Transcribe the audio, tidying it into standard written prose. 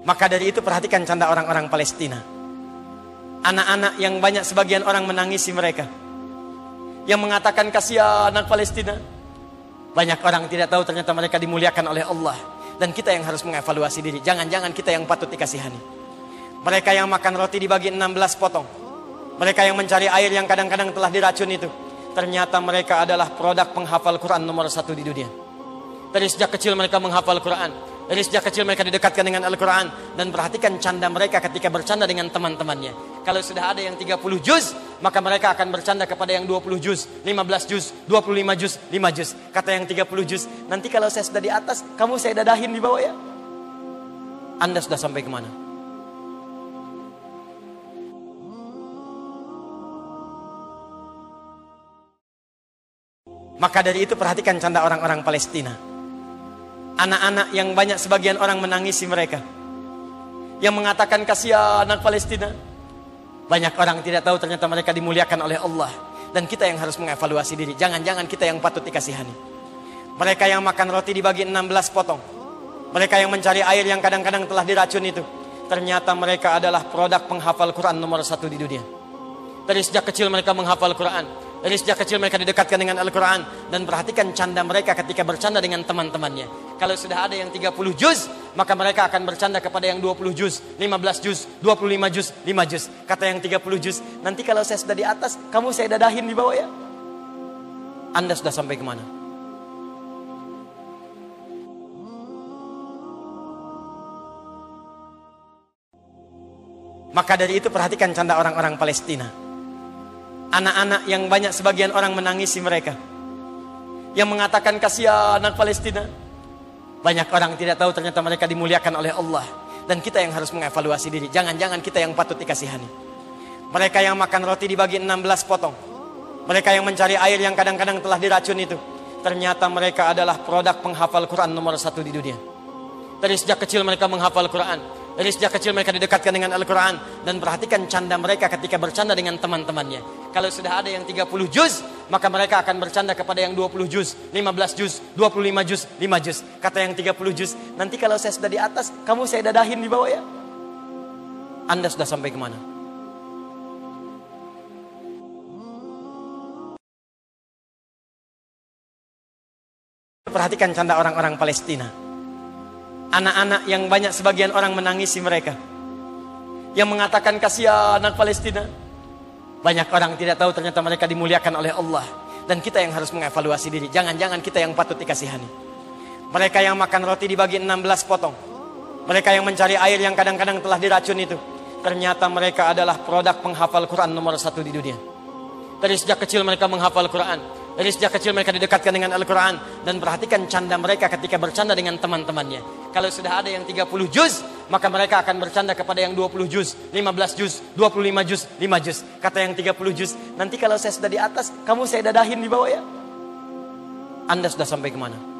Maka dari itu perhatikan canda orang-orang Palestina. Anak-anak yang banyak sebagian orang menangisi mereka, yang mengatakan kasihan anak Palestina. Banyak orang tidak tahu ternyata mereka dimuliakan oleh Allah. Dan kita yang harus mengevaluasi diri. Jangan-jangan kita yang patut dikasihani. Mereka yang makan roti dibagi 16 potong. Mereka yang mencari air yang kadang-kadang telah diracun itu. Ternyata mereka adalah produk penghafal Quran nomor 1 di dunia. Dari sejak kecil mereka menghafal Quran. Dari sejak kecil mereka didekatkan dengan Al-Quran. Dan perhatikan canda mereka ketika bercanda dengan teman-temannya. Kalau sudah ada yang 30 juz, maka mereka akan bercanda kepada yang 20 juz, 15 juz, 25 juz, 5 juz. Kata yang 30 juz, nanti kalau saya sudah di atas, kamu saya dadahin di bawah ya. Anda sudah sampai kemana? Maka dari itu perhatikan canda orang-orang Palestina. Anak-anak yang banyak sebagian orang menangisi mereka, yang mengatakan kasihan anak Palestina. Banyak orang tidak tahu ternyata mereka dimuliakan oleh Allah. Dan kita yang harus mengevaluasi diri. Jangan-jangan kita yang patut dikasihani. Mereka yang makan roti dibagi 16 potong. Mereka yang mencari air yang kadang-kadang telah diracun itu. Ternyata mereka adalah produk penghafal Quran nomor 1 di dunia. Dari sejak kecil mereka menghafal Quran. Dari sejak kecil mereka didekatkan dengan Al-Quran. Dan perhatikan canda mereka ketika bercanda dengan teman-temannya. Kalau sudah ada yang 30 juz, maka mereka akan bercanda kepada yang 20 juz, 15 juz, 25 juz, 5 juz. Kata yang 30 juz, nanti kalau saya sudah di atas, kamu saya dadahin di bawah ya. Anda sudah sampai kemana? Maka dari itu perhatikan canda orang-orang Palestina. Anak-anak yang banyak sebagian orang menangisi mereka, yang mengatakan kasihan anak Palestina. Banyak orang tidak tahu ternyata mereka dimuliakan oleh Allah. Dan kita yang harus mengevaluasi diri. Jangan-jangan kita yang patut dikasihani. Mereka yang makan roti dibagi 16 potong. Mereka yang mencari air yang kadang-kadang telah diracun itu. Ternyata mereka adalah produk penghafal Quran nomor 1 di dunia. Dari sejak kecil mereka menghafal Quran. Dari sejak kecil mereka didekatkan dengan Al-Quran. Dan perhatikan canda mereka ketika bercanda dengan teman-temannya. Kalau sudah ada yang 30 juz, maka mereka akan bercanda kepada yang 20 juz, 15 juz, 25 juz, 5 juz. Kata yang 30 juz, nanti kalau saya sudah di atas, kamu saya dadahin di bawah ya. Anda sudah sampai kemana? Perhatikan canda orang-orang Palestina. Anak-anak yang banyak sebagian orang menangisi mereka, yang mengatakan kasihan anak Palestina. Banyak orang tidak tahu ternyata mereka dimuliakan oleh Allah. Dan kita yang harus mengevaluasi diri. Jangan-jangan kita yang patut dikasihani. Mereka yang makan roti dibagi 16 potong. Mereka yang mencari air yang kadang-kadang telah diracun itu. Ternyata mereka adalah produk penghafal Quran nomor 1 di dunia. Dari sejak kecil mereka menghafal Quran. Dari sejak kecil mereka didekatkan dengan Al-Quran. Dan perhatikan canda mereka ketika bercanda dengan teman-temannya. Kalau sudah ada yang 30 juz, maka mereka akan bercanda kepada yang 20 juz, 15 juz, 25 juz, 5 juz. Kata yang 30 juz, nanti kalau saya sudah di atas, kamu saya dadahin di bawah ya. Anda sudah sampai kemana?